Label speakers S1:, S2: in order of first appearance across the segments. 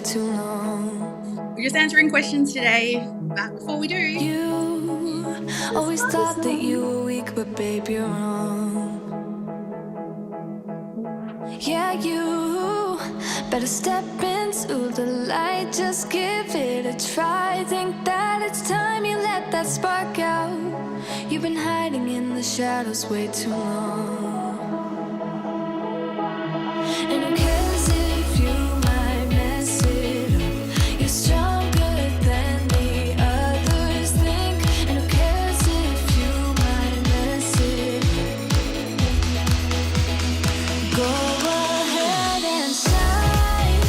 S1: way too long.
S2: We're just answering questions today. But before we do,
S1: You always thought that you were weak, but babe, you're wrong. Yeah, you better step into the light, just give it a try. Think that it's time you let that spark out. You've been hiding in the shadows way too long. And who cares if you might mess it up? You're stronger than the others think. And who cares if you might mess it up? Go ahead and shine,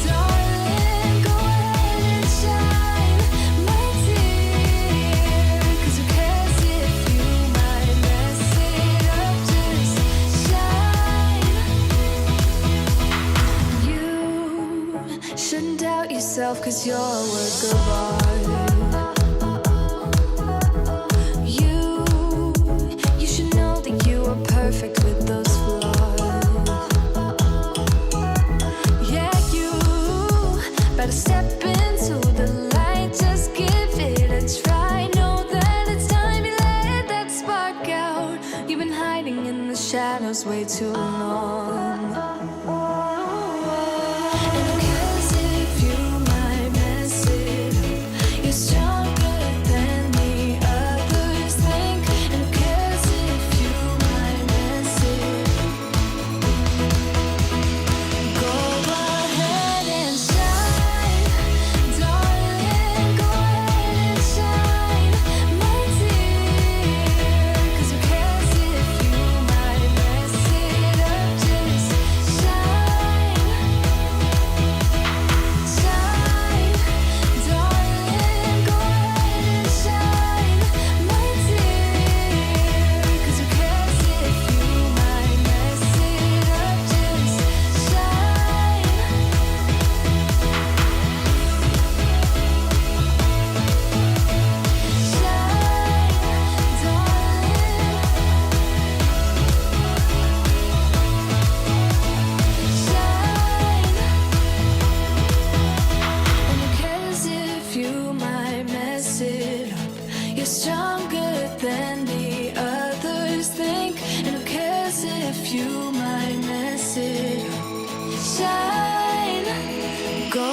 S1: darling. Go ahead and shine, my dear. 'Cause who cares if you might mess it up? Just shine. You shouldn't doubt yourself, 'cause you're a work of art. You should know that you are perfect with those flaws. Yeah, you better step into the light, just give it a try. Know that it's time you let that spark out. You've been hiding in the shadows way too long. And who cares if you might mess it up? You're stronger than the others think. And who cares if you might mess it up? Go ahead and shine, darling. Go ahead and shine, my dear. 'Cause who cares if you might mess it up? Just shine, shine, darling. Go ahead and shine, my dear. 'Cause who cares if you might mess it up? Just shine. You're stronger than the others think. And who cares if you might mess it up? Shine. Go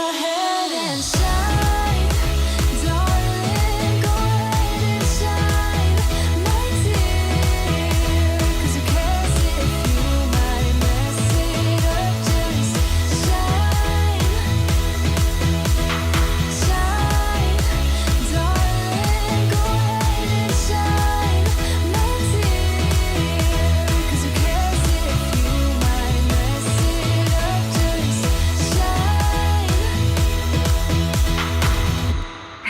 S1: ahead and shine, darling. Go ahead and shine, my dear. 'Cause who cares if you might mess it up? Just shine, shine, darling. Go ahead and shine, my dear. 'Cause who cares if you might mess it up? Just shine.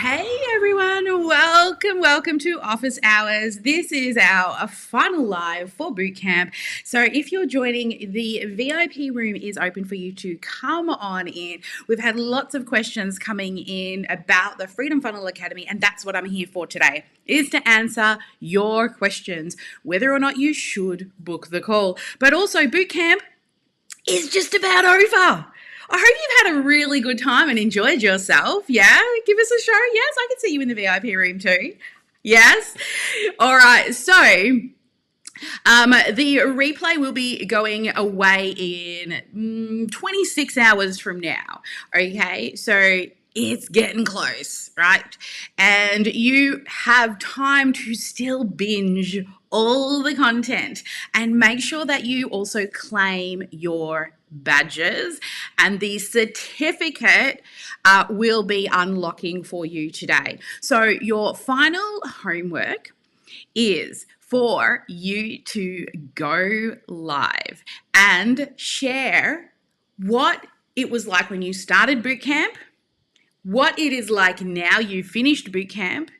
S2: hey everyone, welcome to Office Hours. This is our final live for boot camp. So if you're joining, the VIP room is open for you to come on in. We've had lots of questions coming in about the Freedom Funnel Academy, and that's what I'm here for today, is to answer your questions, whether or not you should book the call. But also, boot camp is just about over. I hope you've had a really good time and enjoyed yourself. Yeah, give us a show. Yes, I can see you in the VIP room too. Yes. All right. So the replay will be going away in 26 hours from now. Okay. So it's getting close, right? And you have time to still binge all the content, and make sure that you also claim your badges, and the certificate will be unlocking for you today. So your final homework is for you to go live and share what it was like when you started boot camp, what it is like now you've finished boot camp,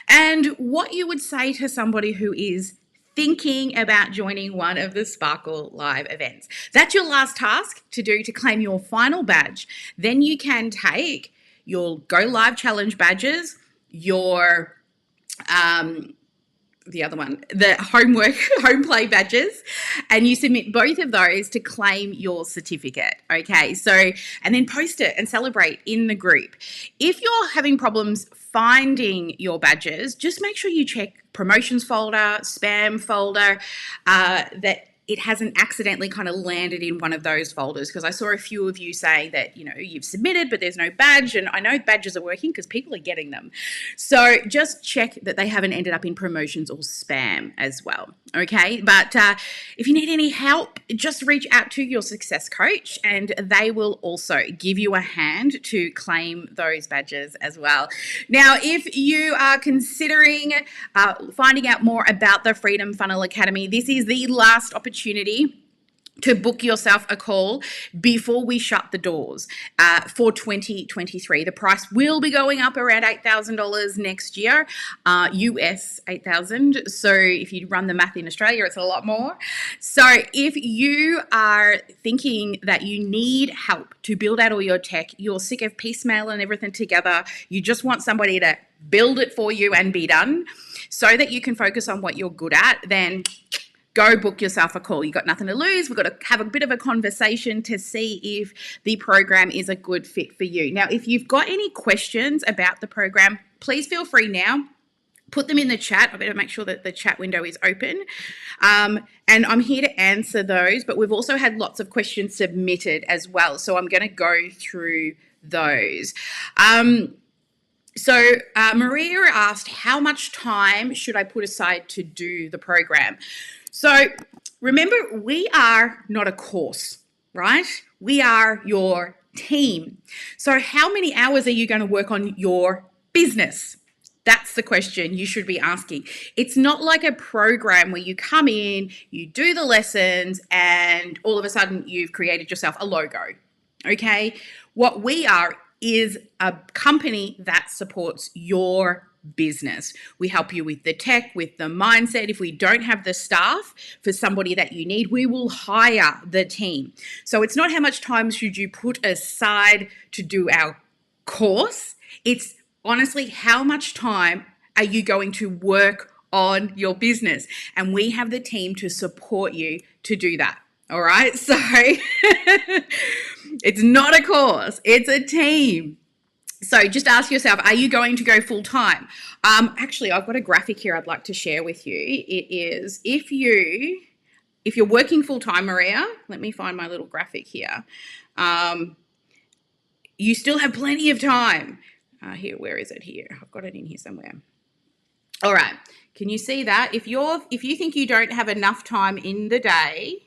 S2: and what you would say to somebody who is thinking about joining one of the Sparkle Live events. That's your last task to do to claim your final badge. Then you can take your Go Live Challenge badges, your the other one, the homework, home play badges, and you submit both of those to claim your certificate. Okay, so, and then post it and celebrate in the group. If you're having problems finding your badges, just make sure you check promotions folder, spam folder, that it hasn't accidentally kind of landed in one of those folders, because I saw a few of you saying that, you know, you've submitted, but there's no badge. And I know badges are working because people are getting them. So just check that they haven't ended up in promotions or spam as well. Okay. But if you need any help, just reach out to your success coach and they will also give you a hand to claim those badges as well. Now, if you are considering finding out more about the Freedom Funnel Academy, this is the last opportunity to book yourself a call before we shut the doors for 2023. The price will be going up around $8,000 next year, US 8,000. So if you run the math in Australia, it's a lot more. So if you are thinking that you need help to build out all your tech, you're sick of piecemeal and everything together, you just want somebody to build it for you and be done so that you can focus on what you're good at, then go book yourself a call. You've got nothing to lose. We've got to have a bit of a conversation to see if the program is a good fit for you. Now, if you've got any questions about the program, please feel free now. Put them in the chat. I better make sure that the chat window is open. And I'm here to answer those, but we've also had lots of questions submitted as well. So I'm going to go through those. So Maria asked, how much time should I put aside to do the program? So remember, we are not a course, right? We are your team. So how many hours are you going to work on your business? That's the question you should be asking. It's not like a program where you come in, you do the lessons, and all of a sudden you've created yourself a logo, okay? What we are is a company that supports your business. We help you with the tech, with the mindset. If we don't have the staff for somebody that you need, we will hire the team. So it's not how much time should you put aside to do our course. It's honestly, how much time are you going to work on your business? And we have the team to support you to do that. All right. So it's not a course, it's a team. So just ask yourself, are you going to go full time? Actually, I've got a graphic here I'd like to share with you. It is if you're working full time, Maria, let me find my little graphic here. You still have plenty of time. Here, where is it here? I've got it in here somewhere. All right. Can you see that? If you think you don't have enough time in the day,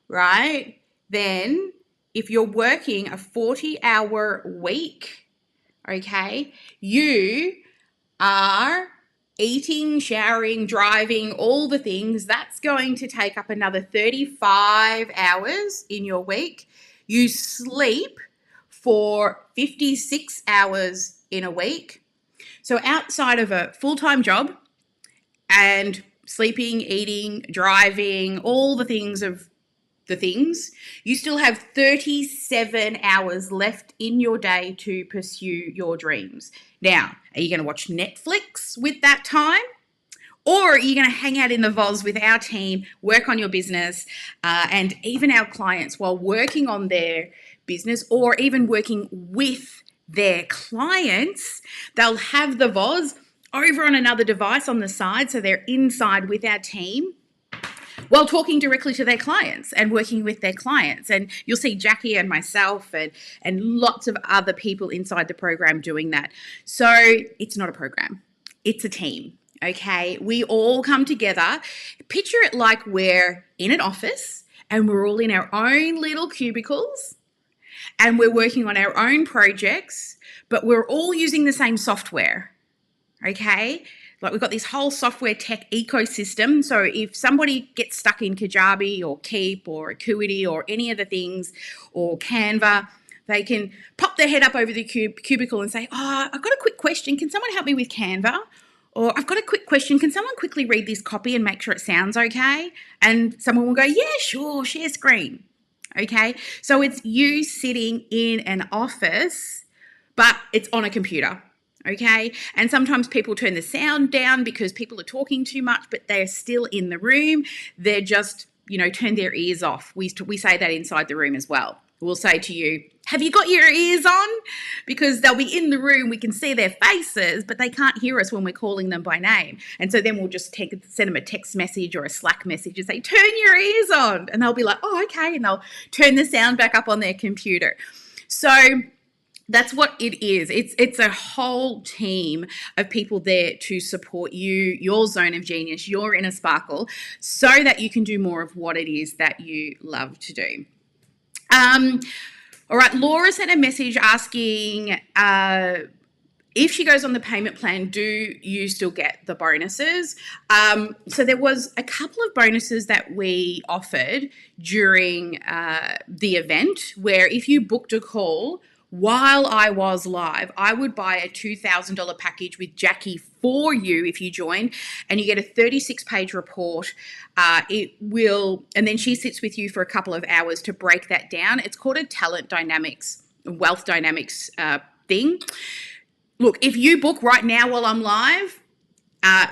S2: right, then if you're working a 40-hour week, okay, you are eating, showering, driving, all the things, that's going to take up another 35 hours in your week. You sleep for 56 hours in a week. So outside of a full-time job and sleeping, eating, driving, all the things, you still have 37 hours left in your day to pursue your dreams. Now, are you going to watch Netflix with that time? Or are you going to hang out in the VOZ with our team, work on your business, and even our clients while working on their business, or even working with their clients? They'll have the VOZ over on another device on the side, so they're inside with our team while talking directly to their clients and working with their clients. And you'll see Jacqui and myself and lots of other people inside the program doing that. So it's not a program, it's a team, okay? We all come together. Picture it like we're in an office and we're all in our own little cubicles and we're working on our own projects, but we're all using the same software, okay? Like we've got this whole software tech ecosystem. So if somebody gets stuck in Kajabi or Keep or Acuity or any of the things or Canva, they can pop their head up over the cubicle and say, oh, I've got a quick question. Can someone help me with Canva? Or I've got a quick question. Can someone quickly read this copy and make sure it sounds okay? And someone will go, yeah, sure, share screen. Okay. So it's you sitting in an office, but it's on a computer. Okay. And sometimes people turn the sound down because people are talking too much, but they're still in the room. They're just, turn their ears off. We say that inside the room as well. We'll say to you, have you got your ears on? Because they'll be in the room. We can see their faces, but they can't hear us when we're calling them by name. And so then we'll just send them a text message or a Slack message and say, turn your ears on. And they'll be like, oh, okay. And they'll turn the sound back up on their computer. So that's what it is. It's a whole team of people there to support you, your zone of genius, your inner sparkle, so that you can do more of what it is that you love to do. All right, Laura sent a message asking if she goes on the payment plan, do you still get the bonuses? So there was a couple of bonuses that we offered during the event where if you booked a call while I was live, I would buy a $2,000 package with Jacqui for you if you join, and you get a 36-page report. And then she sits with you for a couple of hours to break that down. It's called a talent dynamics, wealth dynamics thing. Look, if you book right now while I'm live,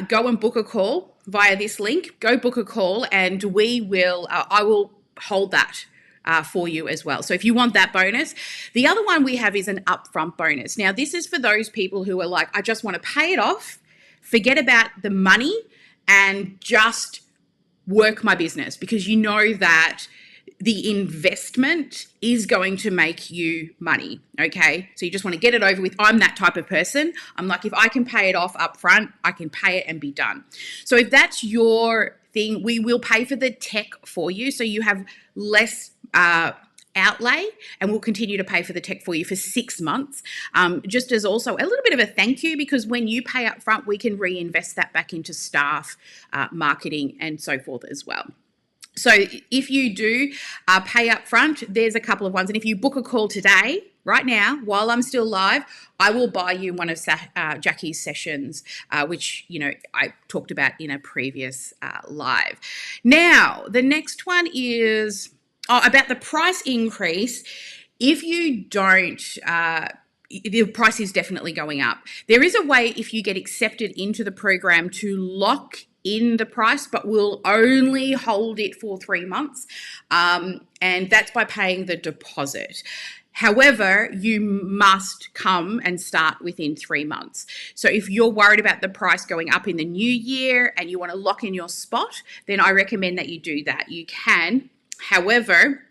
S2: go and book a call via this link. Go book a call, and I will hold that for you as well. So if you want that bonus, the other one we have is an upfront bonus. Now, this is for those people who are like, I just want to pay it off, forget about the money, and just work my business, because you know that the investment is going to make you money. Okay. So you just want to get it over with. I'm that type of person. I'm like, if I can pay it off up front, I can pay it and be done. So if that's your thing, we will pay for the tech for you, so you have less outlay, and we'll continue to pay for the tech for you for 6 months, just as also a little bit of a thank you, because when you pay up front, we can reinvest that back into staff, marketing, and so forth as well. So if you do pay up front, there's a couple of ones. And if you book a call today, right now, while I'm still live, I will buy you one of Jacqui's sessions, which, I talked about in a previous live. Now, the next one is about the price increase. If you don't, the price is definitely going up. There is a way, if you get accepted into the program, to lock in the price, but we'll only hold it for 3 months. And that's by paying the deposit. However, you must come and start within 3 months. So if you're worried about the price going up in the new year and you want to lock in your spot, then I recommend that you do that. You can. However,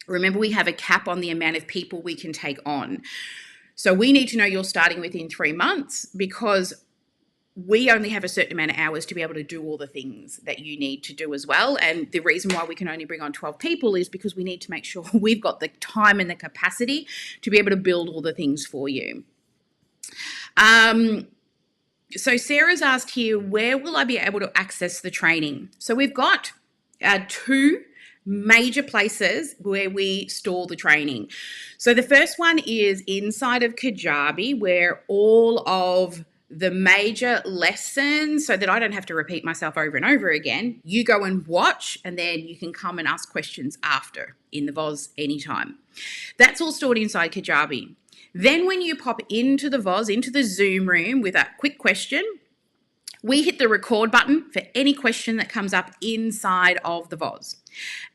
S2: remember, we have a cap on the amount of people we can take on. So we need to know you're starting within 3 months, because we only have a certain amount of hours to be able to do all the things that you need to do as well. And the reason why we can only bring on 12 people is because we need to make sure we've got the time and the capacity to be able to build all the things for you. So Sarah's asked here, where will I be able to access the training? So we've got 2 major places where we store the training. So the first one is inside of Kajabi, where all of the major lessons, so that I don't have to repeat myself over and over again, you go and watch, and then you can come and ask questions after in the VOZ anytime. That's all stored inside Kajabi. Then when you pop into the VOZ, into the Zoom room with a quick question, we hit the record button for any question that comes up inside of the VOZ.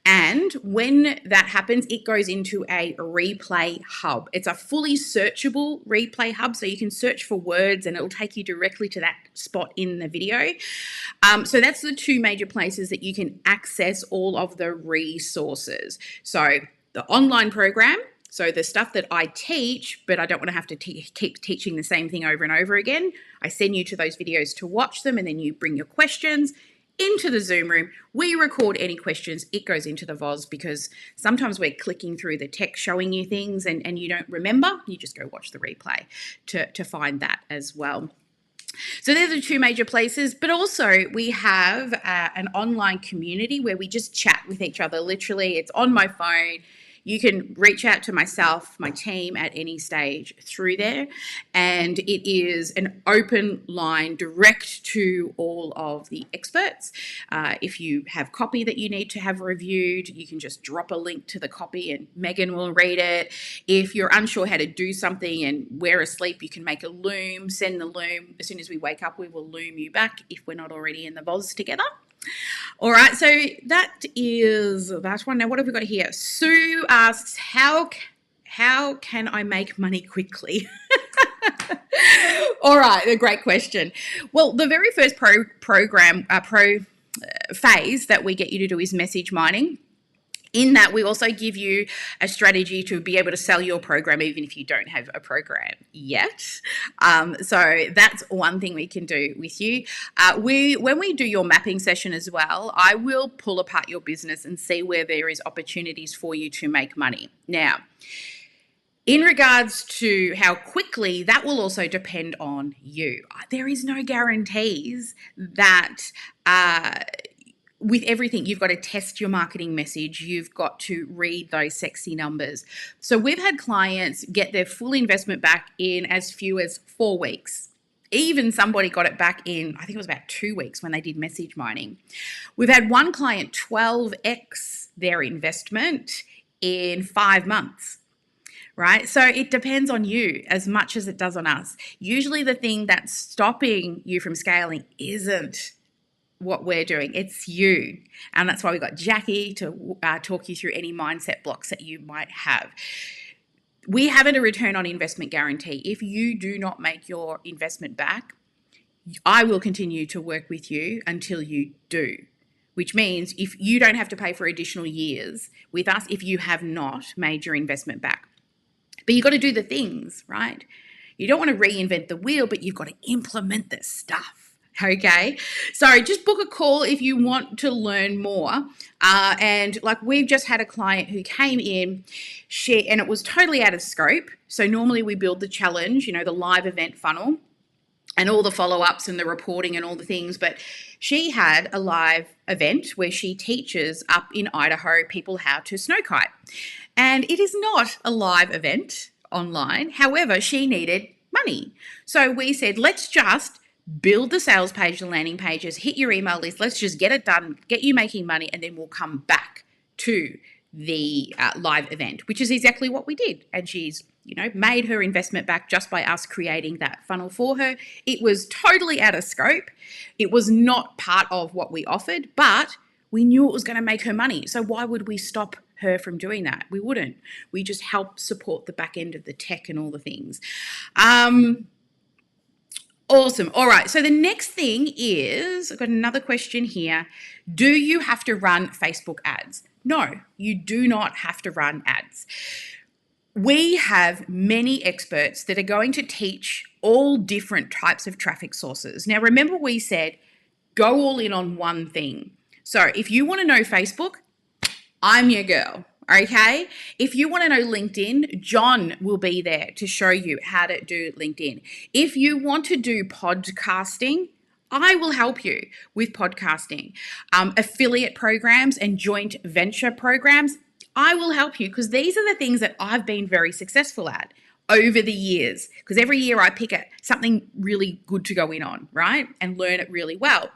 S2: And when that happens, it goes into a replay hub. It's a fully searchable replay hub, so you can search for words and it'll take you directly to that spot in the video. So that's the 2 major places that you can access all of the resources. So the online program, so the stuff that I teach, but I don't want to have to keep teaching the same thing over and over again. I send you to those videos to watch them, and then you bring your questions into the Zoom room. We record any questions. It goes into the VOZ, because sometimes we're clicking through the text showing you things and you don't remember. You just go watch the replay to find that as well. So they're the 2 major places, but also we have an online community where we just chat with each other. Literally, it's on my phone. you can reach out to myself, my team at any stage through there. And it is an open line direct to all of the experts. If you have copy that you need to have reviewed, you can just drop a link to the copy and Meagan will read it. If you're unsure how to do something and we're asleep, you can make a loom, send the loom. As soon as we wake up, we will loom you back if we're not already in the VOZ together. All right, so that is that one. Now, what have we got here? Sue asks, how can I make money quickly? All right, a great question. Well, the very first phase that we get you to do is message mining. In that, we also give you a strategy to be able to sell your program even if you don't have a program yet. So that's one thing we can do with you. When we do your mapping session as well, I will pull apart your business and see where there is opportunities for you to make money. Now, in regards to how quickly, that will also depend on you. There is no guarantees that with everything, you've got to test your marketing message. You've got to read those sexy numbers. So we've had clients get their full investment back in as few as 4 weeks. Even somebody got it back in, I think it was about 2 weeks when they did message mining. We've had one client 12x their investment in 5 months. Right? So it depends on you as much as it does on us. Usually the thing that's stopping you from scaling isn't what we're doing, it's you. And that's why we got Jacqui to talk you through any mindset blocks that you might have. We have a return on investment guarantee. If you do not make your investment back, I will continue to work with you until you do. Which means if you don't have to pay for additional years with us if you have not made your investment back. But you've got to do the things, right? You don't want to reinvent the wheel, but you've got to implement this stuff. Okay, so just book a call if you want to learn more. And like we've just had a client who came in, and it was totally out of scope. So normally we build the challenge, the live event funnel and all the follow-ups and the reporting and all the things. But she had a live event where she teaches up in Idaho people how to snow kite. And it is not a live event online. However, she needed money. So we said, let's just build the sales page, the landing pages, hit your email list. Let's just get it done, get you making money, and then we'll come back to the live event, which is exactly what we did. And she's, made her investment back just by us creating that funnel for her. It was totally out of scope. It was not part of what we offered, but we knew it was going to make her money. So why would we stop her from doing that? We wouldn't. We just help support the back end of the tech and all the things. Awesome. All right. So the next thing is, I've got another question here. Do you have to run Facebook ads? No, you do not have to run ads. We have many experts that are going to teach all different types of traffic sources. Now, remember we said, go all in on one thing. So if you want to know Facebook, I'm your girl. Okay. If you want to know LinkedIn, John will be there to show you how to do LinkedIn. If you want to do podcasting, I will help you with podcasting. Affiliate programs and joint venture programs, I will help you because these are the things that I've been very successful at over the years, because every year I pick something really good to go in on, right? And learn it really well.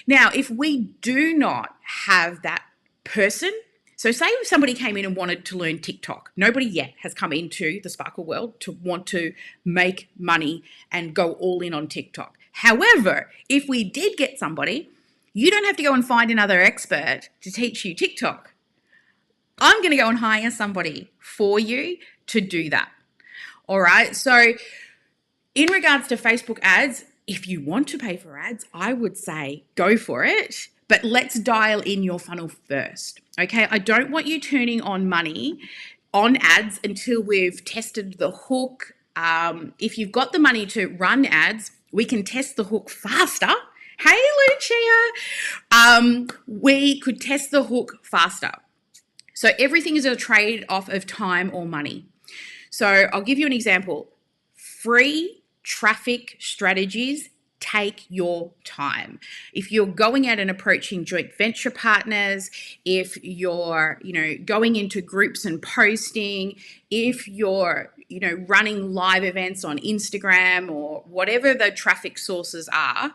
S2: Now, if we do not have that person, so say if somebody came in and wanted to learn TikTok, nobody yet has come into the Sparkle world to want to make money and go all in on TikTok. However, if we did get somebody, you don't have to go and find another expert to teach you TikTok. I'm going to go and hire somebody for you to do that. All right. So in regards to Facebook ads, if you want to pay for ads, I would say go for it. But let's dial in your funnel first, okay? I don't want you turning on money on ads until we've tested the hook. If you've got the money to run ads, we can test the hook faster. Hey, Lucia. We could test the hook faster. So everything is a trade-off of time or money. So I'll give you an example. Free traffic strategies take your time. If you're going out and approaching joint venture partners, if you're, going into groups and posting, if you're, running live events on Instagram or whatever the traffic sources are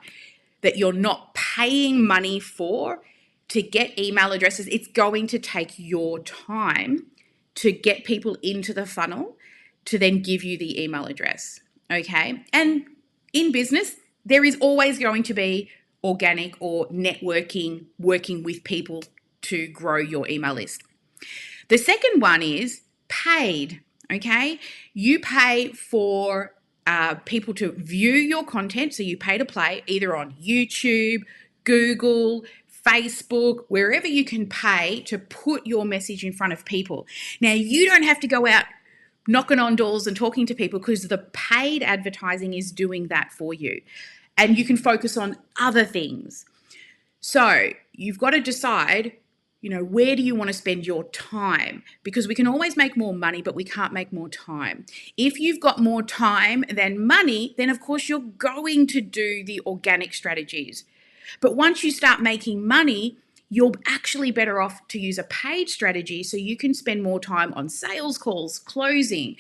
S2: that you're not paying money for to get email addresses, it's going to take your time to get people into the funnel to then give you the email address. Okay. And in business, there is always going to be organic or networking, working with people to grow your email list. The second one is paid. Okay. You pay for people to view your content. So you pay to play either on YouTube, Google, Facebook, wherever you can pay to put your message in front of people. Now, you don't have to go out knocking on doors and talking to people because the paid advertising is doing that for you. And you can focus on other things. So you've got to decide, where do you want to spend your time? Because we can always make more money, but we can't make more time. If you've got more time than money, then of course you're going to do the organic strategies. But once you start making money, you're actually better off to use a paid strategy so you can spend more time on sales calls, closing,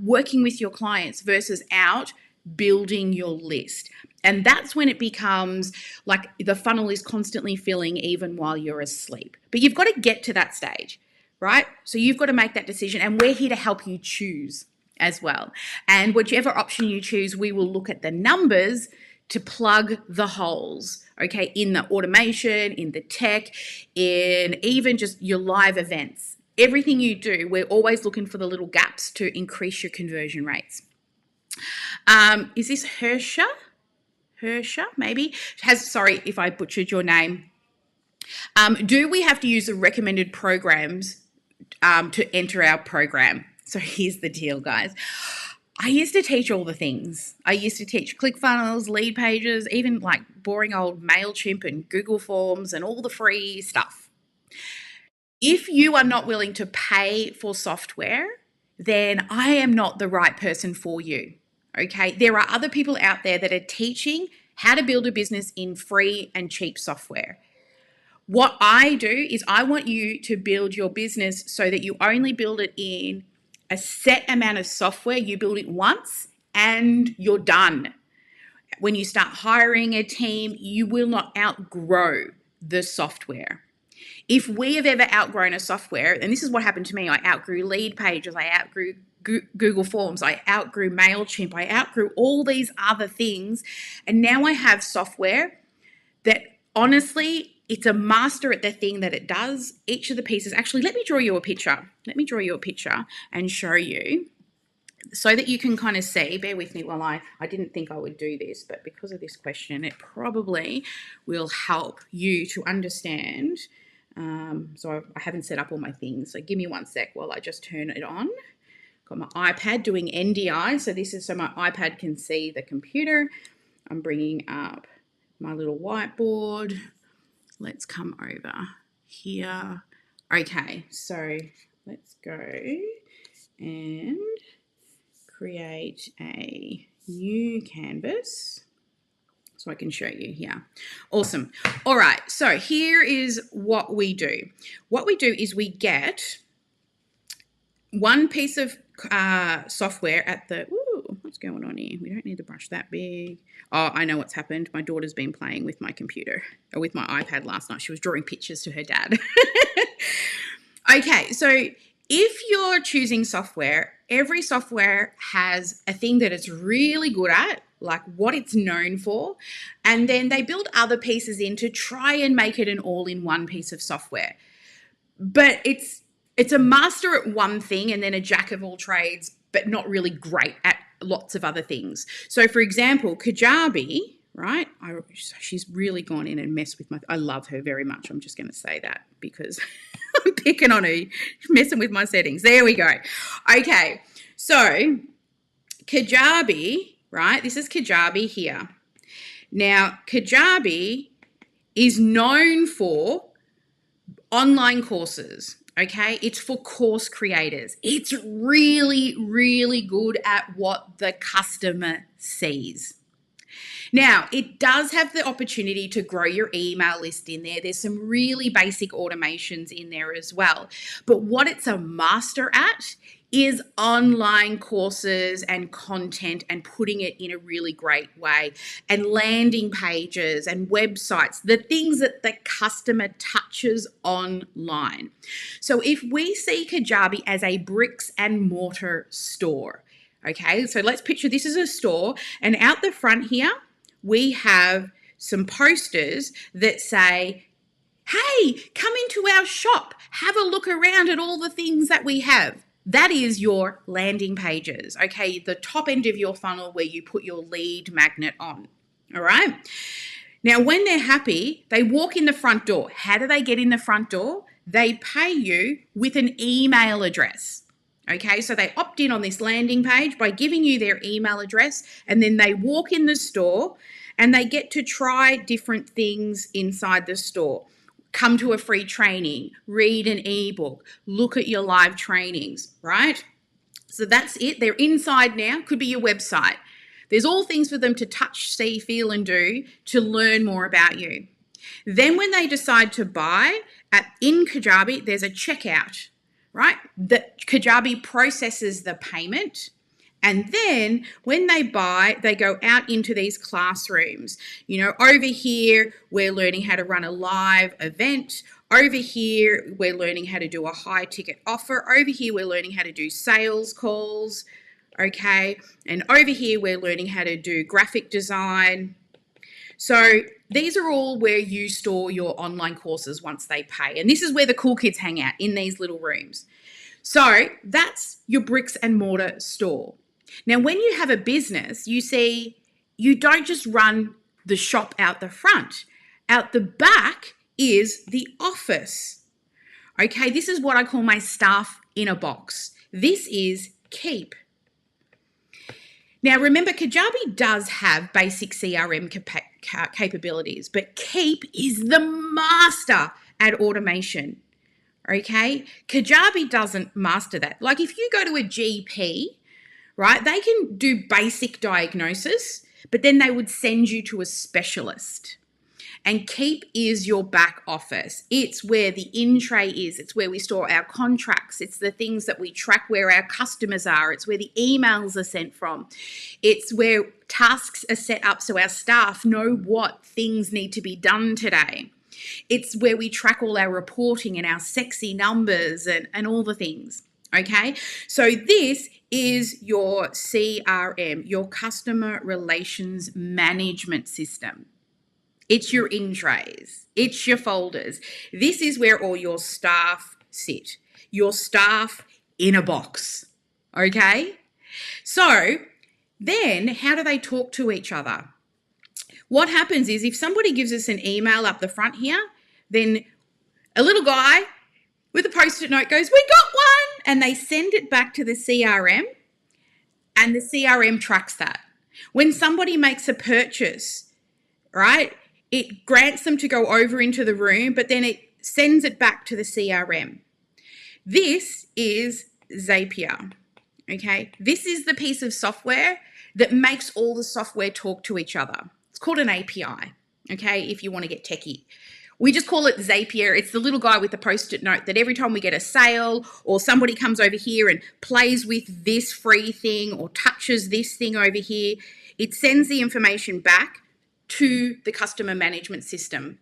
S2: working with your clients versus out building your list. And that's when it becomes like the funnel is constantly filling even while you're asleep. But you've got to get to that stage, right? So you've got to make that decision, and we're here to help you choose as well. And whichever option you choose, we will look at the numbers to plug the holes, okay, in the automation, in the tech, in even just your live events. Everything you do, we're always looking for the little gaps to increase your conversion rates. Is this Hersha, maybe? Sorry if I butchered your name. Do we have to use the recommended programs to enter our program? So here's the deal, guys. I used to teach all the things. I used to teach ClickFunnels, lead pages, even like boring old MailChimp and Google Forms and all the free stuff. If you are not willing to pay for software, then I am not the right person for you. Okay, there are other people out there that are teaching how to build a business in free and cheap software. What I do is I want you to build your business so that you only build it in a set amount of software. You build it once and you're done. When you start hiring a team, you will not outgrow the software. If we have ever outgrown a software, and this is what happened to me, I outgrew lead pages, I outgrew Google Forms, I outgrew MailChimp, I outgrew all these other things. And now I have software that honestly, it's a master at the thing that it does. Each of the pieces, actually, let me draw you a picture. Let me draw you a picture and show you so that you can kind of see. Bear with me while I didn't think I would do this, but because of this question, it probably will help you to understand. So I haven't set up all my things. So give me 1 sec while I just turn it on. Got my iPad doing NDI. So this is so my iPad can see the computer. I'm bringing up my little whiteboard. Let's come over here. Okay, so let's go and create a new canvas so I can show you here. Awesome. All right, so here is what we do. What we do is we get one piece of software at the, what's going on here? We don't need the brush that big. Oh, I know what's happened. My daughter's been playing with my computer or with my iPad last night. She was drawing pictures to her dad. Okay, so if you're choosing software, every software has a thing that it's really good at, like what it's known for, and then they build other pieces in to try and make it an all-in-one piece of software. But it's a master at one thing and then a jack of all trades, but not really great at lots of other things. So for example, Kajabi, right? She's really gone in and messed with I love her very much. I'm just going to say that because I'm picking on her, messing with my settings. There we go. Okay. So Kajabi, right? This is Kajabi here. Now, Kajabi is known for online courses. Okay, it's for course creators. It's really, really good at what the customer sees. Now, it does have the opportunity to grow your email list in there. There's some really basic automations in there as well. But what it's a master at is online courses and content and putting it in a really great way, and landing pages and websites, the things that the customer touches online. So if we see Kajabi as a bricks and mortar store, okay, so let's picture this as a store, and out the front here, we have some posters that say, hey, come into our shop, have a look around at all the things that we have. That is your landing pages, okay? The top end of your funnel where you put your lead magnet on, all right? Now, when they're happy, they walk in the front door. How do they get in the front door? They pay you with an email address, okay? So they opt in on this landing page by giving you their email address, and then they walk in the store and they get to try different things inside the store. Come to a free training, read an ebook, look at your live trainings, right? So that's it. They're inside now. Could be your website. There's all things for them to touch, see, feel, and do to learn more about you. Then when they decide to buy, in Kajabi, there's a checkout, right? That Kajabi processes the payment. And then when they buy, they go out into these classrooms. You know, over here, we're learning how to run a live event. Over here, we're learning how to do a high ticket offer. Over here, we're learning how to do sales calls, okay? And over here, we're learning how to do graphic design. So these are all where you store your online courses once they pay. And this is where the cool kids hang out, in these little rooms. So that's your bricks and mortar store. Now, when you have a business, you see, you don't just run the shop out the front. Out the back is the office. Okay, this is what I call my staff in a box. This is Keep. Now, remember, Kajabi does have basic CRM capabilities, but Keep is the master at automation. Okay, Kajabi doesn't master that. Like if you go to a GP, right, they can do basic diagnosis, but then they would send you to a specialist. And Keep is your back office. It's where the in-tray is. It's where we store our contracts. It's the things that we track where our customers are. It's where the emails are sent from. It's where tasks are set up so our staff know what things need to be done today. It's where we track all our reporting and our sexy numbers and all the things. Okay, so this is your CRM, your customer relations management system. It's your in-trays, it's your folders. This is where all your staff sit, your staff in a box. Okay, so then how do they talk to each other? What happens is if somebody gives us an email up the front here, then a little guy with a post-it note goes, we got one, and they send it back to the CRM, and the CRM tracks that. When somebody makes a purchase, right, it grants them to go over into the room, but then it sends it back to the CRM. This is Zapier, okay? This is the piece of software that makes all the software talk to each other. It's called an API, okay, if you want to get techie. We just call it Zapier. It's the little guy with the post-it note that every time we get a sale or somebody comes over here and plays with this free thing or touches this thing over here, it sends the information back to the customer management system.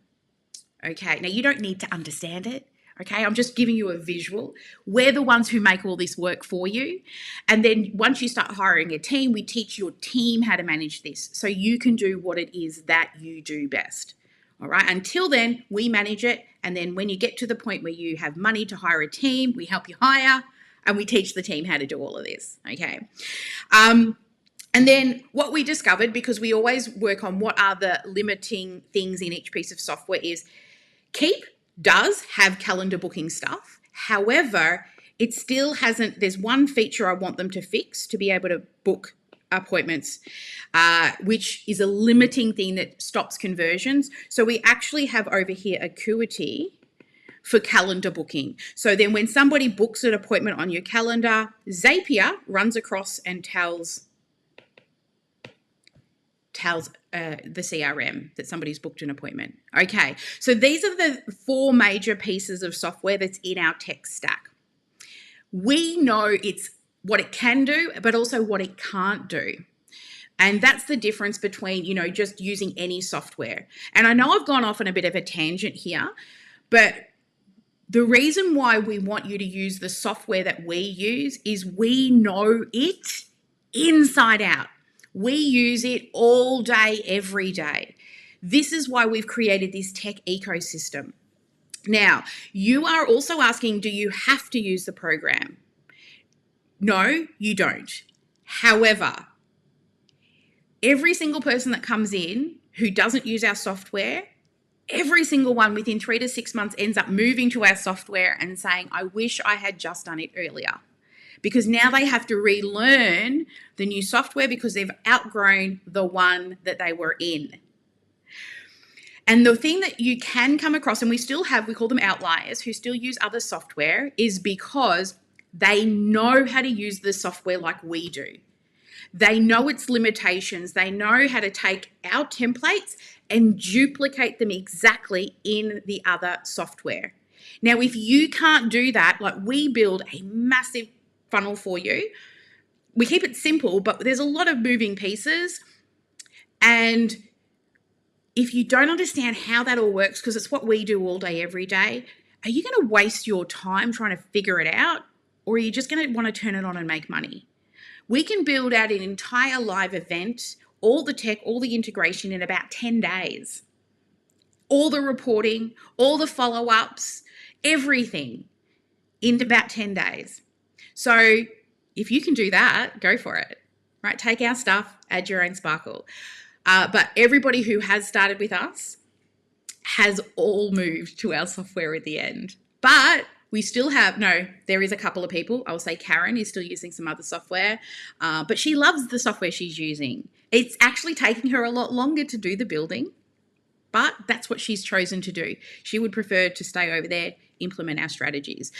S2: Okay, now you don't need to understand it. Okay, I'm just giving you a visual. We're the ones who make all this work for you. And then once you start hiring a team, we teach your team how to manage this so you can do what it is that you do best. All right, until then, we manage it. And then when you get to the point where you have money to hire a team, we help you hire and we teach the team how to do all of this. Okay. And then what we discovered, because we always work on what are the limiting things in each piece of software, is Keep does have calendar booking stuff. However, it still hasn't, there's one feature I want them to fix to be able to book appointments, which is a limiting thing that stops conversions. So we actually have over here Acuity for calendar booking. So then when somebody books an appointment on your calendar, Zapier runs across and tells tells the CRM that somebody's booked an appointment. Okay, so these are the 4 major pieces of software that's in our tech stack. We know it's what it can do, but also what it can't do. And that's the difference between, just using any software. And I know I've gone off on a bit of a tangent here, but the reason why we want you to use the software that we use is we know it inside out. We use it all day, every day. This is why we've created this tech ecosystem. Now, you are also asking, do you have to use the program? No, you don't. However, every single person that comes in who doesn't use our software, every single one within 3 to 6 months ends up moving to our software and saying, I wish I had just done it earlier. Because now they have to relearn the new software because they've outgrown the one that they were in. And the thing that you can come across, and we call them outliers, who still use other software, is because they know how to use the software like we do. They know its limitations. They know how to take our templates and duplicate them exactly in the other software. Now, if you can't do that, like we build a massive funnel for you. We keep it simple, but there's a lot of moving pieces. And if you don't understand how that all works, because it's what we do all day, every day, are you going to waste your time trying to figure it out? Or are you just going to want to turn it on and make money? We can build out an entire live event, all the tech, all the integration in about 10 days. All the reporting, all the follow-ups, everything in about 10 days. So if you can do that, go for it, right? Take our stuff, add your own sparkle. But everybody who has started with us has all moved to our software at the end. But we still there is a couple of people. I will say Karen is still using some other software, but she loves the software she's using. It's actually taking her a lot longer to do the building, but that's what she's chosen to do. She would prefer to stay over there, implement our strategies.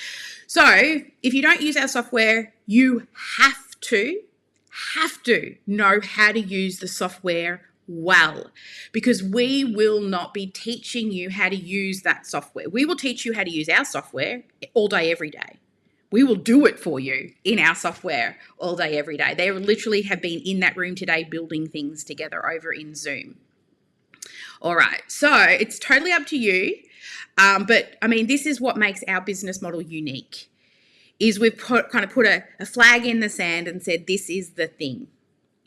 S2: So if you don't use our software, you have to know how to use the software well, because we will not be teaching you how to use that software. We will teach you how to use our software all day, every day. We will do it for you in our software all day, every day. They literally have been in that room today building things together over in Zoom. All right, so it's totally up to you. But I mean, this is what makes our business model unique, is we've put a flag in the sand and said, this is the thing.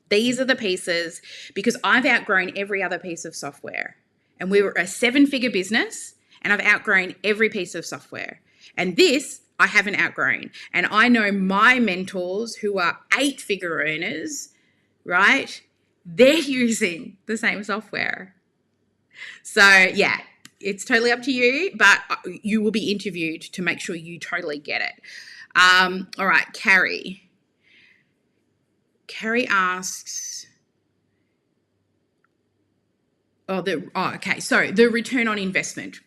S2: These are the pieces, because I've outgrown every other piece of software. And we were a 7-figure business, and I've outgrown every piece of software. And this I haven't outgrown. And I know my mentors who are 8-figure earners, right? They're using the same software. So yeah, it's totally up to you, but you will be interviewed to make sure you totally get it. All right, Carrie. Carrie asks, okay, so the return on investment.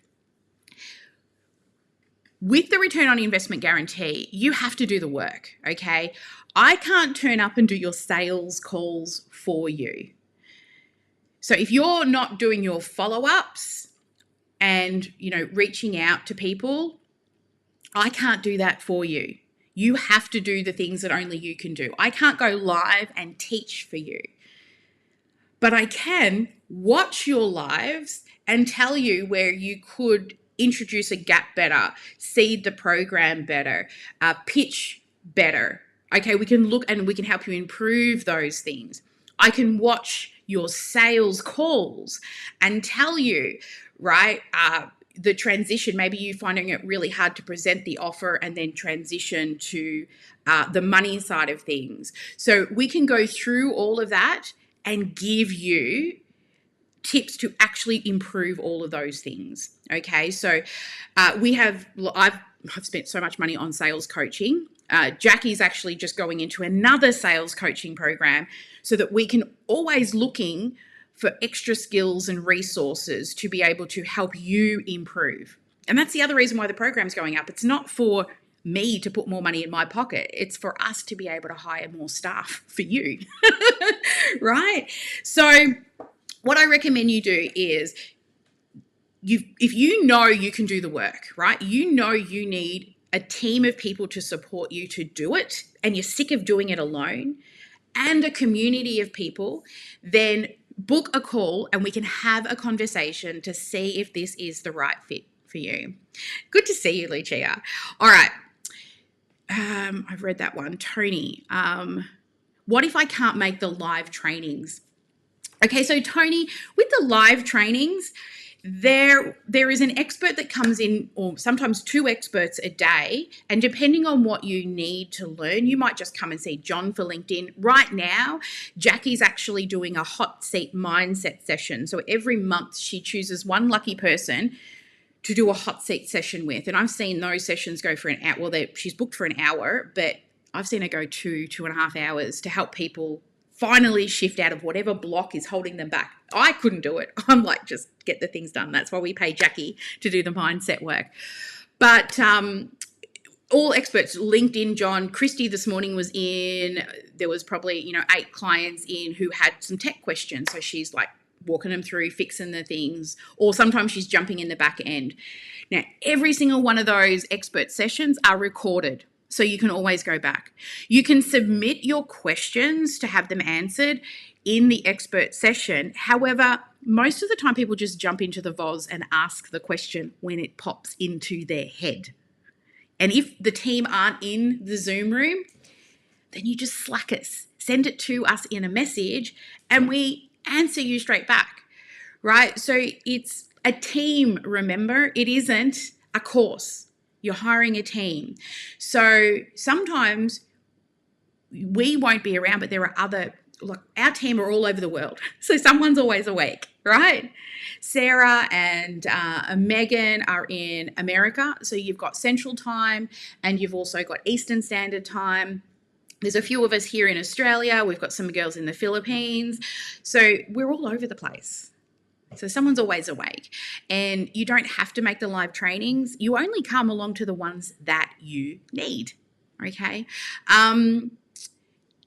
S2: With the return on investment guarantee, you have to do the work, okay? I can't turn up and do your sales calls for you. So if you're not doing your follow-ups and, reaching out to people, I can't do that for you. You have to do the things that only you can do. I can't go live and teach for you. But I can watch your lives and tell you where you could introduce a gap better, seed the program better, pitch better. Okay, we can look and we can help you improve those things. I can watch your sales calls and tell you, right, the transition, maybe you finding it really hard to present the offer and then transition to the money side of things. So we can go through all of that and give you tips to actually improve all of those things. Okay, so I've spent so much money on sales coaching. Jacqui's actually just going into another sales coaching program so that we can always looking for extra skills and resources to be able to help you improve. And that's the other reason why the program's going up. It's not for me to put more money in my pocket. It's for us to be able to hire more staff for you, right? So what I recommend you do is if you know you can do the work, right? You know you need a team of people to support you to do it, and you're sick of doing it alone, and a community of people, then book a call and we can have a conversation to see if this is the right fit for you. Good to see you, Lucia. All right. I've read that one. Tony, what if I can't make the live trainings? Okay, so Tony, with the live trainings, there is an expert that comes in, or sometimes two experts a day, and depending on what you need to learn, you might just come and see John for LinkedIn. Right now, Jacqui's actually doing a hot seat mindset session. So every month she chooses one lucky person to do a hot seat session with, and I've seen those sessions go for an hour. Well, she's booked for an hour, but I've seen her go 2.5 hours to help people finally shift out of whatever block is holding them back. I couldn't do it. I'm like, just get the things done. That's why we pay Jacqui to do the mindset work. But all experts, LinkedIn, John, Kristie this morning was in. There was probably 8 clients in who had some tech questions. So she's like walking them through, fixing the things, or sometimes she's jumping in the back end. Now, every single one of those expert sessions are recorded, so you can always go back. You can submit your questions to have them answered in the expert session. However, most of the time people just jump into the VOZ and ask the question when it pops into their head. And if the team aren't in the Zoom room, then you just slack us. Send it to us in a message and we answer you straight back, right? So it's a team, remember? It isn't a course. You're hiring a team. So sometimes we won't be around, but there are other, like our team are all over the world. So someone's always awake, right? Sarah and Meagan are in America. So you've got Central Time and you've also got Eastern Standard Time. There's a few of us here in Australia. We've got some girls in the Philippines. So we're all over the place. So someone's always awake, and you don't have to make the live trainings. You only come along to the ones that you need, okay?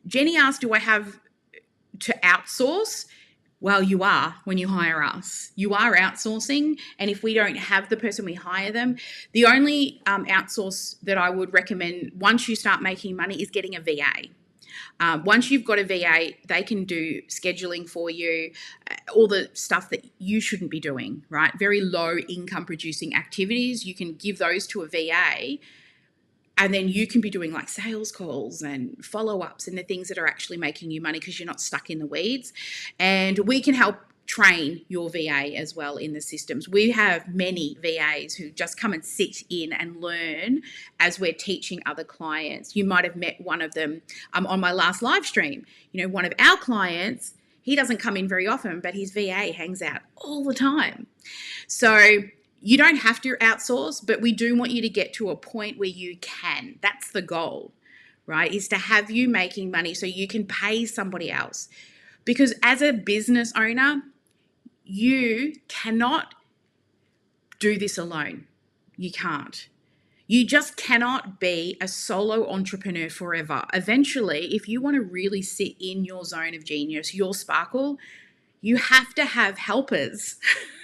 S2: Jenny asked, do I have to outsource? Well, you are when you hire us. You are outsourcing, and if we don't have the person, we hire them. The only outsource that I would recommend once you start making money is getting a VA. Once you've got a VA, they can do scheduling for you, all the stuff that you shouldn't be doing, right? Very low income producing activities. You can give those to a VA, and then you can be doing like sales calls and follow-ups and the things that are actually making you money because you're not stuck in the weeds. And we can help train your VA as well in the systems. We have many VAs who just come and sit in and learn as we're teaching other clients. You might have met one of them on my last live stream. One of our clients, he doesn't come in very often, but his VA hangs out all the time. So you don't have to outsource, but we do want you to get to a point where you can. That's the goal, right? Is to have you making money so you can pay somebody else. Because as a business owner, you cannot do this alone. You can't. You just cannot be a solo entrepreneur forever. Eventually, if you want to really sit in your zone of genius, your sparkle, you have to have helpers.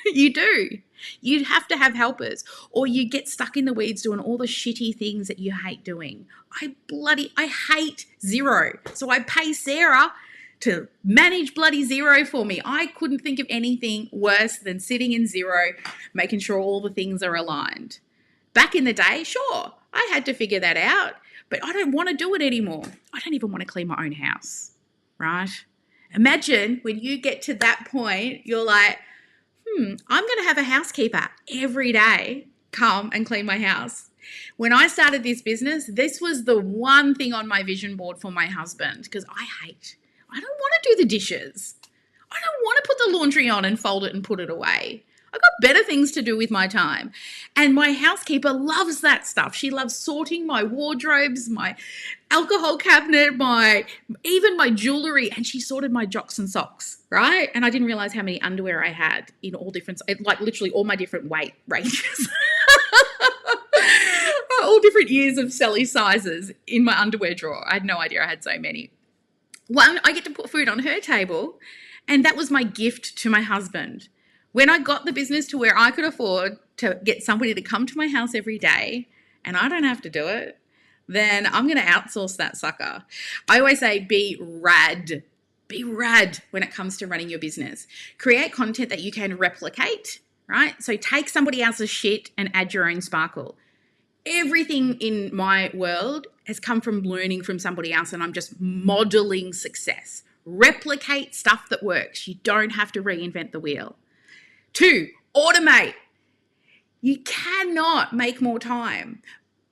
S2: You do. You have to have helpers, or you get stuck in the weeds doing all the shitty things that you hate doing. I hate Xero. So I pay Sarah to manage bloody Xero for me. I couldn't think of anything worse than sitting in Xero, making sure all the things are aligned. Back in the day, sure, I had to figure that out, but I don't want to do it anymore. I don't even want to clean my own house, right? Imagine when you get to that point, you're like, I'm going to have a housekeeper every day come and clean my house. When I started this business, this was the one thing on my vision board for my husband, because I don't want to do the dishes. I don't want to put the laundry on and fold it and put it away. I've got better things to do with my time. And my housekeeper loves that stuff. She loves sorting my wardrobes, my alcohol cabinet, even my jewelry. And she sorted my jocks and socks, right? And I didn't realize how many underwear I had in all different, like literally all my different weight ranges. all different years of Sally sizes in my underwear drawer. I had no idea I had so many. One, I get to put food on her table, and that was my gift to my husband. When I got the business to where I could afford to get somebody to come to my house every day and I don't have to do it, then I'm going to outsource that sucker. I always say be rad. Be rad when it comes to running your business. Create content that you can replicate, right? So take somebody else's shit and add your own sparkle. Everything in my world has come from learning from somebody else, and I'm just modeling success. Replicate stuff that works. You don't have to reinvent the wheel. 2, automate. You cannot make more time,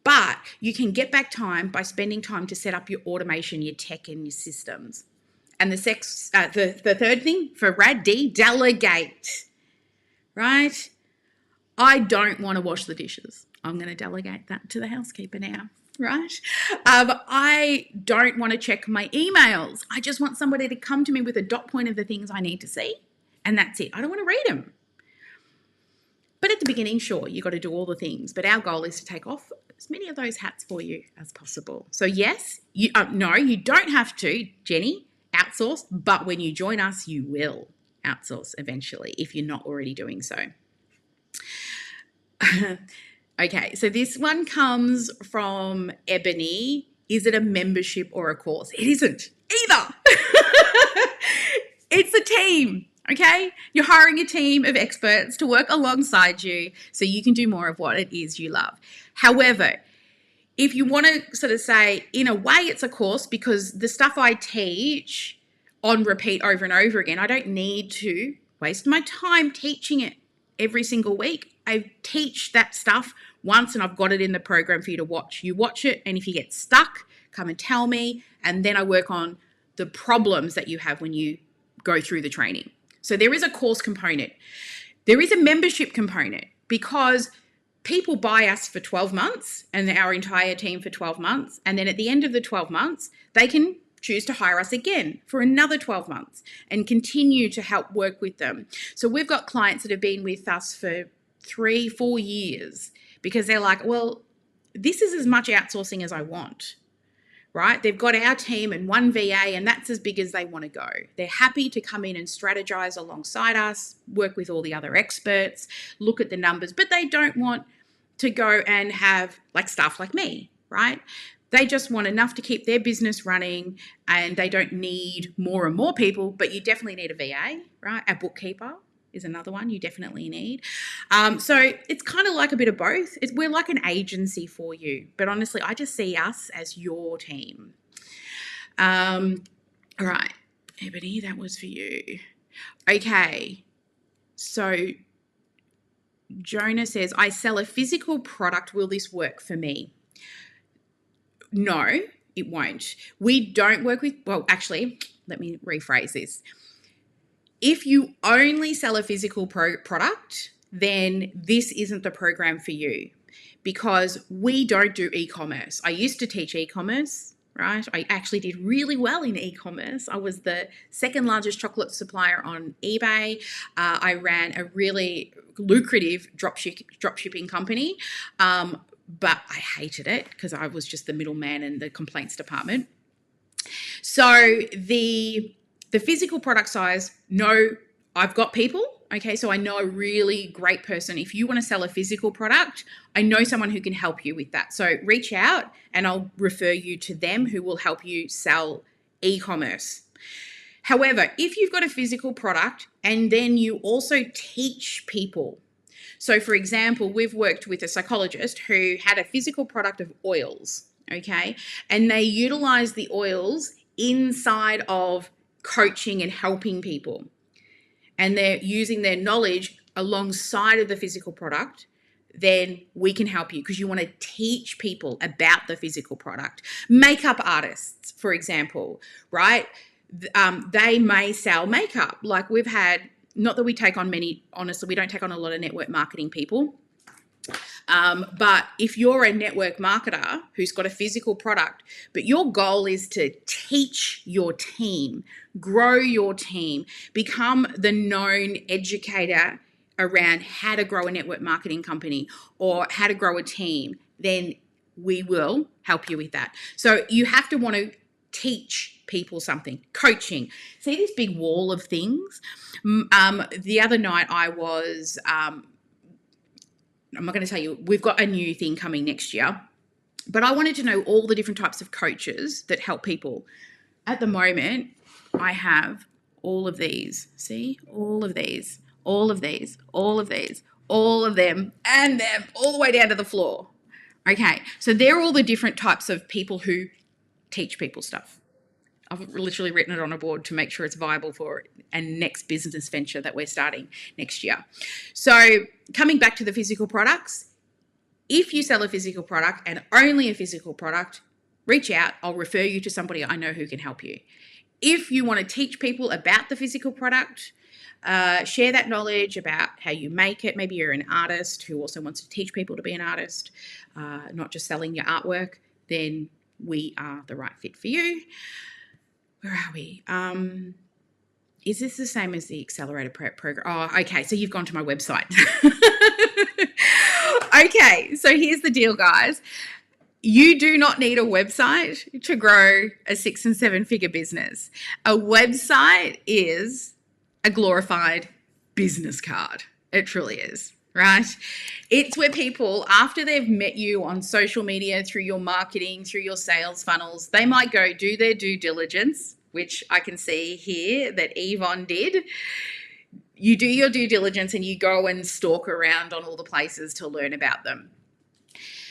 S2: but you can get back time by spending time to set up your automation, your tech, and your systems. And the third thing for Rad D, delegate, right? I don't want to wash the dishes. I'm going to delegate that to the housekeeper now, right? I don't want to check my emails. I just want somebody to come to me with a dot point of the things I need to see, and that's it. I don't want to read them. But at the beginning, sure, you got to do all the things. But our goal is to take off as many of those hats for you as possible. So yes, no, you don't have to, Jenny, outsource. But when you join us, you will outsource eventually if you're not already doing so. Okay, so this one comes from Ebony. Is it a membership or a course? It isn't either. It's a team. Okay, you're hiring a team of experts to work alongside you so you can do more of what it is you love. However, if you want to sort of say, in a way, it's a course because the stuff I teach on repeat over and over again, I don't need to waste my time teaching it every single week. I teach that stuff once and I've got it in the program for you to watch. You watch it, and if you get stuck, come and tell me, and then I work on the problems that you have when you go through the training. So there is a course component. There is a membership component because people buy us for 12 months and our entire team for 12 months. And then at the end of the 12 months, they can choose to hire us again for another 12 months and continue to help work with them. So we've got clients that have been with us for 3-4 years because they're like, well, this is as much outsourcing as I want. Right? They've got our team and one VA, and that's as big as they want to go. They're happy to come in and strategize alongside us, work with all the other experts, look at the numbers, but they don't want to go and have like staff like me, right? They just want enough to keep their business running, and they don't need more and more people, but you definitely need a VA, right? A bookkeeper is another one you definitely need. So it's kind of like a bit of both. We're like an agency for you, but honestly, I just see us as your team. All right, Ebony, that was for you. Okay, so Jonah says, I sell a physical product. Will this work for me? No, it won't. We don't work with, well, actually, let me rephrase this. If you only sell a physical product, then this isn't the program for you because we don't do e-commerce. I used to teach e-commerce, right? I actually did really well in e-commerce. I was the second largest chocolate supplier on eBay. I ran a really lucrative dropshipping company, but I hated it because I was just the middleman in the complaints department. So the physical product size, no, I've got people, okay, so I know a really great person. If you want to sell a physical product, I know someone who can help you with that. So reach out and I'll refer you to them who will help you sell e-commerce. However, if you've got a physical product and then you also teach people. So for example, we've worked with a psychologist who had a physical product of oils, okay, and they utilize the oils inside of coaching and helping people, and they're using their knowledge alongside of the physical product, then we can help you because you want to teach people about the physical product. Makeup artists, for example, right? They may sell makeup. Like we've had, not that we take on many, honestly, we don't take on a lot of network marketing people. But if you're a network marketer who's got a physical product, but your goal is to teach your team, grow your team, become the known educator around how to grow a network marketing company or how to grow a team, then we will help you with that. So you have to want to teach people something. Coaching. See this big wall of things? The other night I was, I'm not going to tell you, we've got a new thing coming next year, but I wanted to know all the different types of coaches that help people. At the moment, I have all of these. See? All of these, all of these, all of these, all of them, and them, all the way down to the floor. Okay, so they're all the different types of people who teach people stuff. I've literally written it on a board to make sure it's viable for a next business venture that we're starting next year. So coming back to the physical products, if you sell a physical product and only a physical product, reach out. I'll refer you to somebody I know who can help you. If you want to teach people about the physical product, share that knowledge about how you make it. Maybe you're an artist who also wants to teach people to be an artist, not just selling your artwork, then we are the right fit for you. Where are we? Is this the same as the accelerator prep program? Oh, okay. So you've gone to my website. Okay. So here's the deal, guys. You do not need a website to grow a 6 and 7 figure business. A website is a glorified business card. It truly is, right? It's where people, after they've met you on social media, through your marketing, through your sales funnels, they might go do their due diligence, which I can see here that Yvonne did. You do your due diligence and you go and stalk around on all the places to learn about them.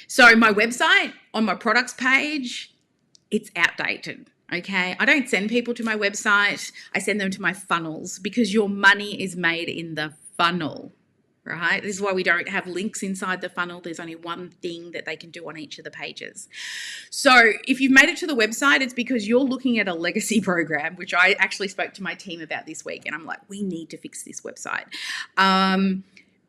S2: So my website, on my products page, it's outdated. Okay, I don't send people to my website. I send them to my funnels because your money is made in the funnel, right? This is why we don't have links inside the funnel. There's only one thing that they can do on each of the pages. So if you've made it to the website, it's because you're looking at a legacy program, which I actually spoke to my team about this week. And I'm like, we need to fix this website.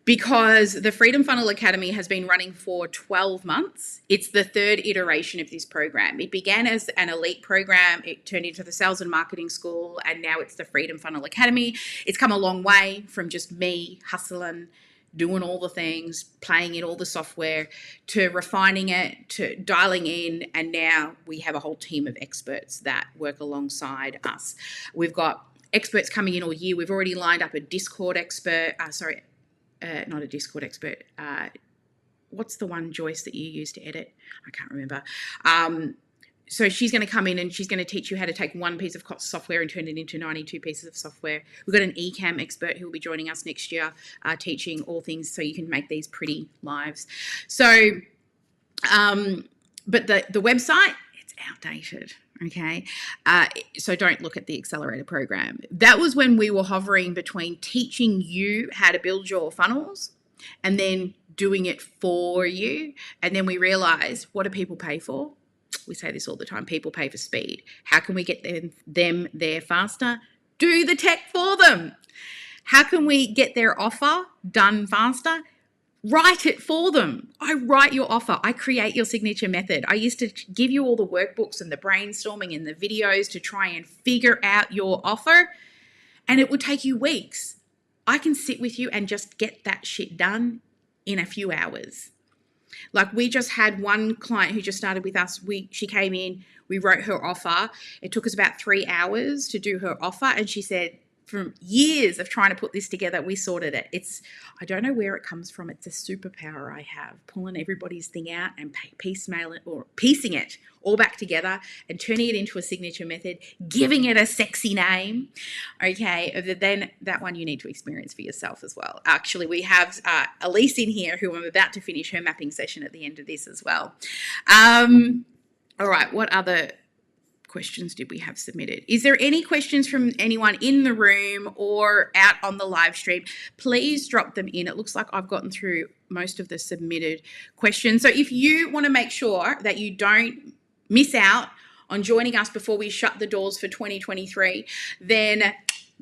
S2: Because the Freedom Funnel Academy has been running for 12 months. It's the third iteration of this program. It began as an elite program. It turned into the Sales and Marketing School, and now it's the Freedom Funnel Academy. It's come a long way from just me hustling, doing all the things, playing in all the software, to refining it, to dialing in, and now we have a whole team of experts that work alongside us. We've got experts coming in all year. We've already lined up a Discord expert, not a Discord expert. What's the one, Joyce, that you use to edit? I can't remember. So she's going to come in and she's going to teach you how to take one piece of software and turn it into 92 pieces of software. We've got an eCam expert who will be joining us next year, teaching all things so you can make these pretty lives. So, but the website, it's outdated. Okay, so don't look at the accelerator program. That was when we were hovering between teaching you how to build your funnels and then doing it for you. And then we realized, what do people pay for? We say this all the time. People pay for speed. How can we get them there faster? Do the tech for them. How can we get their offer done faster? Write it for them. I write your offer. I create your signature method. I used to give you all the workbooks and the brainstorming and the videos to try and figure out your offer, and it would take you weeks. I can sit with you and just get that shit done in a few hours. Like, we just had one client who just started with us. She came in, we wrote her offer. It took us about 3 hours to do her offer, and she said, from years of trying to put this together, we sorted it. I don't know where it comes from. It's a superpower I have, pulling everybody's thing out and piecemeal it, or piecing it all back together and turning it into a signature method, giving it a sexy name. Okay, then that one you need to experience for yourself as well. Actually, we have Elise in here who I'm about to finish her mapping session at the end of this as well. All right, what other questions did we have submitted? Is there any questions from anyone in the room or out on the live stream? Please drop them in. It looks like I've gotten through most of the submitted questions. So if you want to make sure that you don't miss out on joining us before we shut the doors for 2023, then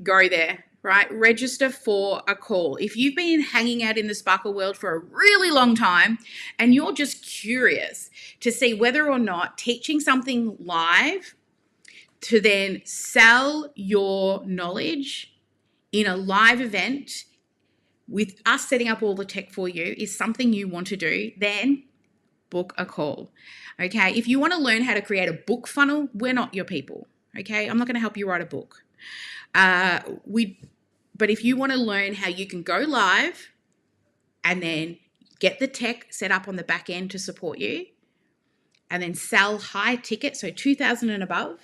S2: go there, right? Register for a call. If you've been hanging out in the Sparkle world for a really long time and you're just curious to see whether or not teaching something live to then sell your knowledge in a live event with us setting up all the tech for you is something you want to do, then book a call. Okay, if you want to learn how to create a book funnel, we're not your people. Okay, I'm not going to help you write a book. But if you want to learn how you can go live and then get the tech set up on the back end to support you, and then sell high ticket, so 2,000 and above,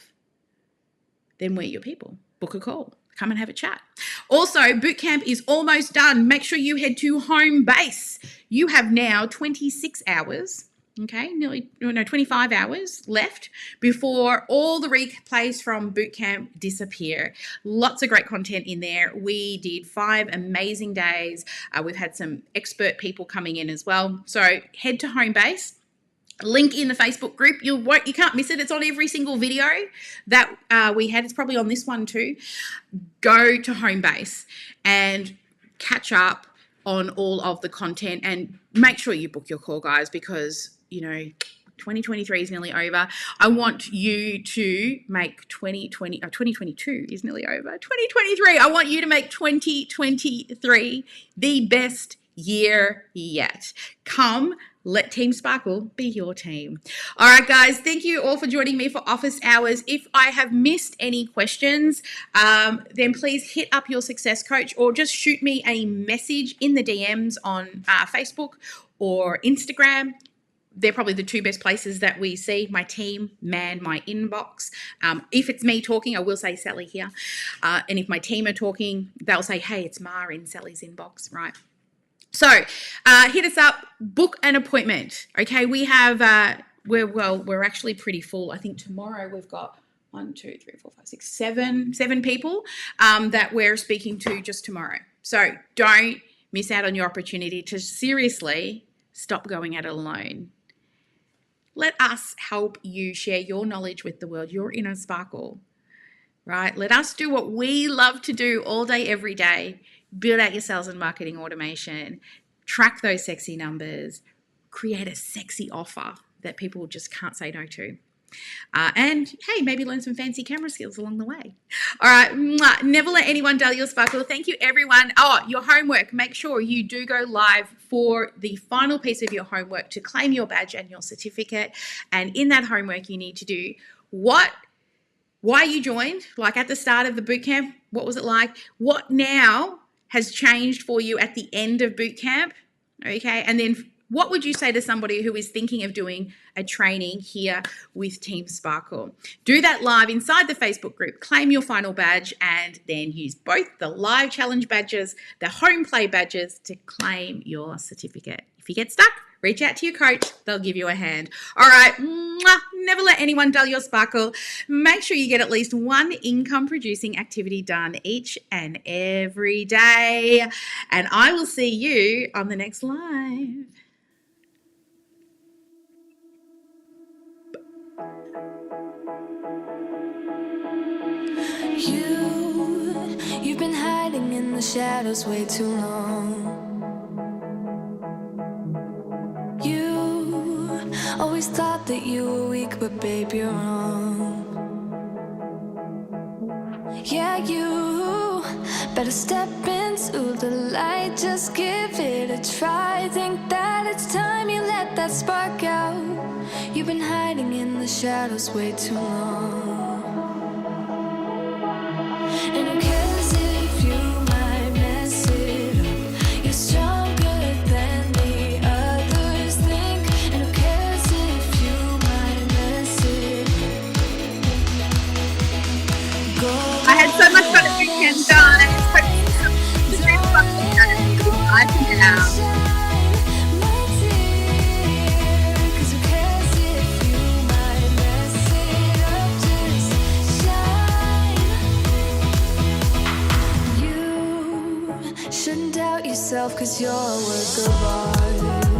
S2: then we're your people. Book a call. Come and have a chat. Also, bootcamp is almost done. Make sure you head to home base. You have now 26 hours, 25 hours left before all the replays from bootcamp disappear. Lots of great content in there. We did 5 amazing days. We've had some expert people coming in as well. So head to home base. Link in the Facebook group. You can't miss it. It's on every single video that we had. It's probably on this one too. Go to home base and catch up on all of the content, and make sure you book your call, guys, because 2023 is nearly over. I want you to make 2022 is nearly over. 2023. I want you to make 2023 the best year yet. Come, let Team Sparkle be your team. All right, guys, thank you all for joining me for office hours. If I have missed any questions, then please hit up your success coach or just shoot me a message in the DMs on Facebook or Instagram. They're probably the 2 best places that we see my team man my inbox. If it's me talking, I will say Sally here. And if my team are talking, they'll say, hey, it's Ma in Sally's inbox, right? So hit us up, book an appointment. Okay, we have, we're actually pretty full. I think tomorrow we've got 7 people that we're speaking to just tomorrow. So don't miss out on your opportunity to seriously stop going at it alone. Let us help you share your knowledge with the world, your inner sparkle, right? Let us do what we love to do all day, every day. Build out your sales and marketing automation, track those sexy numbers, create a sexy offer that people just can't say no to. And hey, maybe learn some fancy camera skills along the way. All right, never let anyone dull your sparkle. Thank you, everyone. Your homework, make sure you do go live for the final piece of your homework to claim your badge and your certificate. And in that homework, you need to do why you joined, like at the start of the bootcamp. What was it like? What now has changed for you at the end of boot camp, okay? And then what would you say to somebody who is thinking of doing a training here with Team Sparkle? Do that live inside the Facebook group, claim your final badge, and then use both the live challenge badges, the home play badges to claim your certificate. If you get stuck, reach out to your coach. They'll give you a hand. All right, never let anyone dull your sparkle. Make sure you get at least 1 income-producing activity done each and every day. And I will see you on the next live.
S1: You've been hiding in the shadows way too long. Always thought that you were weak, but babe, you're wrong. Yeah, you better step into the light. Just give it a try. Think that it's time you let that spark out. You've been hiding in the shadows way too long. And who cares if you might mess it up? You're stronger than the others think. And who cares if you might mess it up? Go.
S2: I had so much fun at weekend, guys. Hope you have a bye for now.
S1: Shouldn't doubt yourself, 'cause you're a work of art.